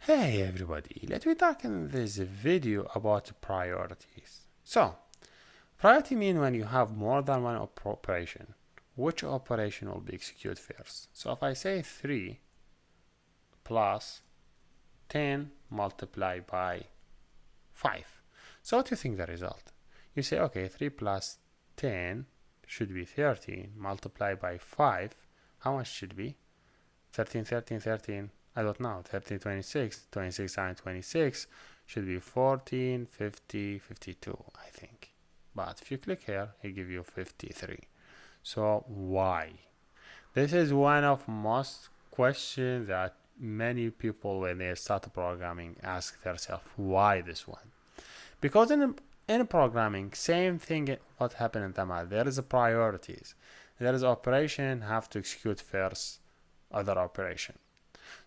Hey everybody, let me talk in this video about priorities. So, priority mean when you have more than one operation, which operation will be executed first. So if I say 3 plus 10 multiplied by 5. So what do you think the result? You say, okay, 3 plus 10 should be 13 multiplied by 5. How much should be? 13, 13, 13. I don't know, 13, 26, 26 and 26 should be 14, 50, 52, I think. But if you click here, he give you 53. So why? This is one of most questions that many people when they start programming ask themselves, why this one? Because in programming, same thing what happened in the math. There is a priorities. There is operation have to execute first other operation.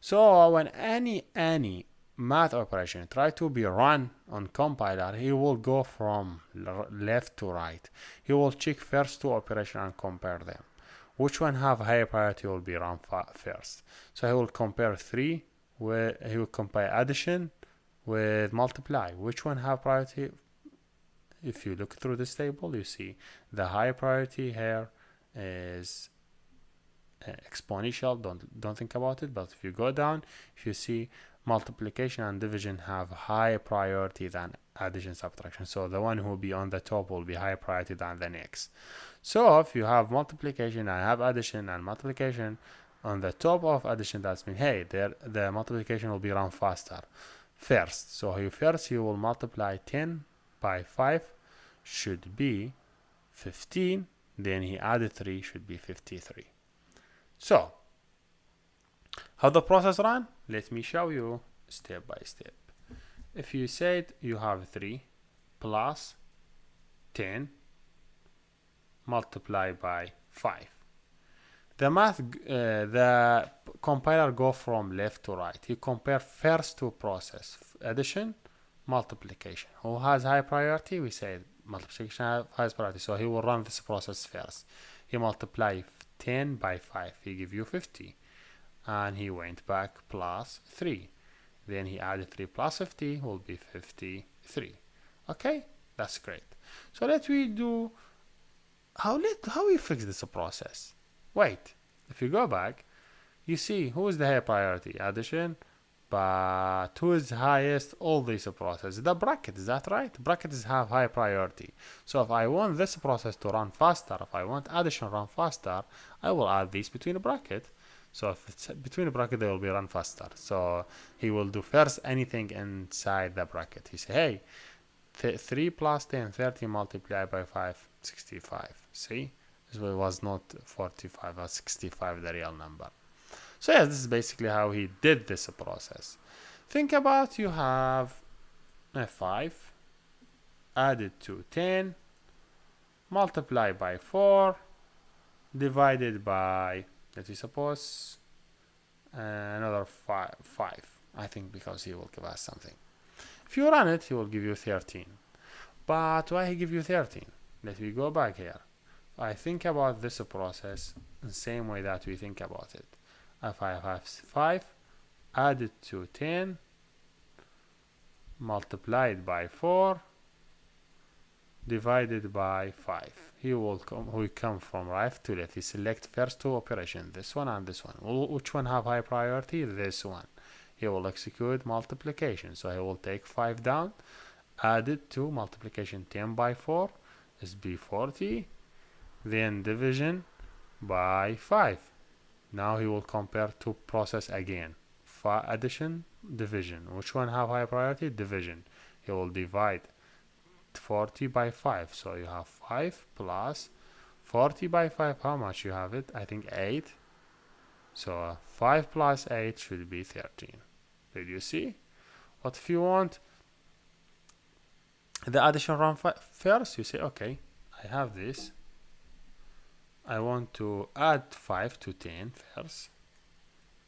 So when any math operation try to be run on compiler, he will go from left to right. He will check first two operations and compare them. Which one have higher priority will be run first. So he will compare 3 with, he will compare addition with multiply. Which one have priority? If you look through this table, you see the high priority here is exponential. Don't think about it, but if you go down, if you see multiplication and division have higher priority than addition subtraction, so the one who will be on the top will be higher priority than the next. So if you have multiplication and have addition and multiplication on the top of addition, that's mean, hey, the multiplication will be run faster first. So you will multiply 10 by 5 should be 15, then he added 3 should be 53. So, how the process run? Let me show you step by step. If you said you have 3 plus 10 multiplied by 5. The compiler go from left to right. He compare first two process, addition, multiplication. Who has high priority? We say multiplication has priority. So he will run this process first. He multiply 10 by 5, he give you 50, and he went back plus 3, then he added 3 plus 50 will be 53. Okay, that's great. So let we do how we fix this process. Wait, if you go back, you see who is the higher priority? Addition, but who is highest? All these processes. The bracket, is that right? Brackets have high priority. So if I want this process to run faster, if I want addition run faster, I will add these between the bracket. So if it's between the bracket, they will be run faster. So he will do first anything inside the bracket. He say, hey, 3 plus 10, 30 multiplied by 5, 65. See, this was not 45, but 65, the real number. So yes, this is basically how he did this process. Think about you have a 5 added to 10 multiplied by 4 divided by, let me suppose, another 5, I think, because he will give us something. If you run it, he will give you 13. But why he give you 13? Let me go back here. I think about this process the same way that we think about it. If I have 5 added to 10 multiplied by 4 divided by 5, he will come from right to left. He select first two operations, this one and this one. Which one have high priority? This one. He will execute multiplication, so he will take 5 down, add it to multiplication 10 by 4 is be 40, then division by 5. Now he will compare two process again. Addition, division. Which one have high priority? Division. He will divide 40 by 5. So you have 5 plus 40 by 5. How much you have it? I think 8. So 5 plus 8 should be 13. Did you see? But if you want the addition run first, you say, okay, I have this. I want to add 5 to 10 first,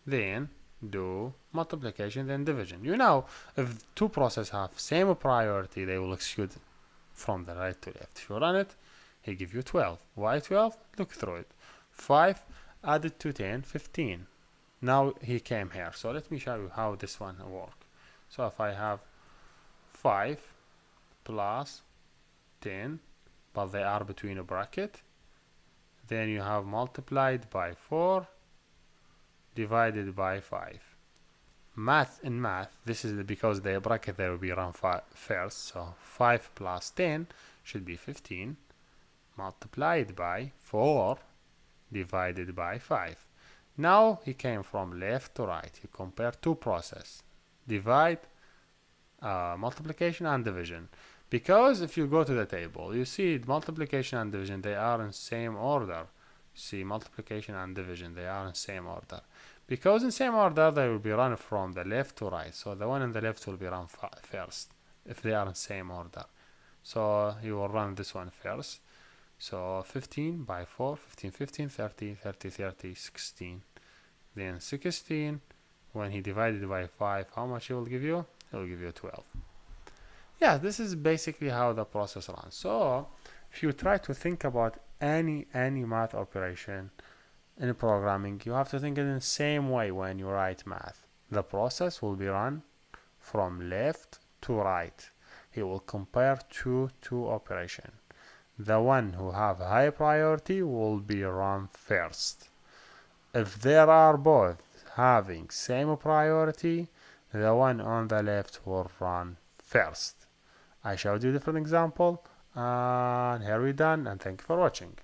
then do multiplication, then division. You know, if two processes have same priority, they will execute from the right to left. If you run it, he give you 12. Why 12? Look through it. 5 added to 10, 15. Now he came here. So let me show you how this one works. So if I have 5 plus 10, but they are between a bracket, then you have multiplied by 4 divided by 5. In math, this is because the bracket there will be run first. So 5 plus 10 should be 15 multiplied by 4 divided by 5. Now he came from left to right. He compared two processes, divide, multiplication and division. Because if you go to the table, you see multiplication and division, they are in same order. See, multiplication and division, they are in same order. Because in same order, they will be run from the left to right. So the one in the left will be run first, if they are in same order. So you will run this one first. So 15 by 4, 15, 15, 30, 30, 30, 16. Then 16, when he divided by 5, how much he will give you? He will give you 12. Yeah, this is basically how the process runs. So if you try to think about any math operation in programming, you have to think in the same way when you write math. The process will be run from left to right. He will compare two operations. The one who have high priority will be run first. If there are both having same priority, the one on the left will run first. I showed you different example, and here we're done, and thank you for watching.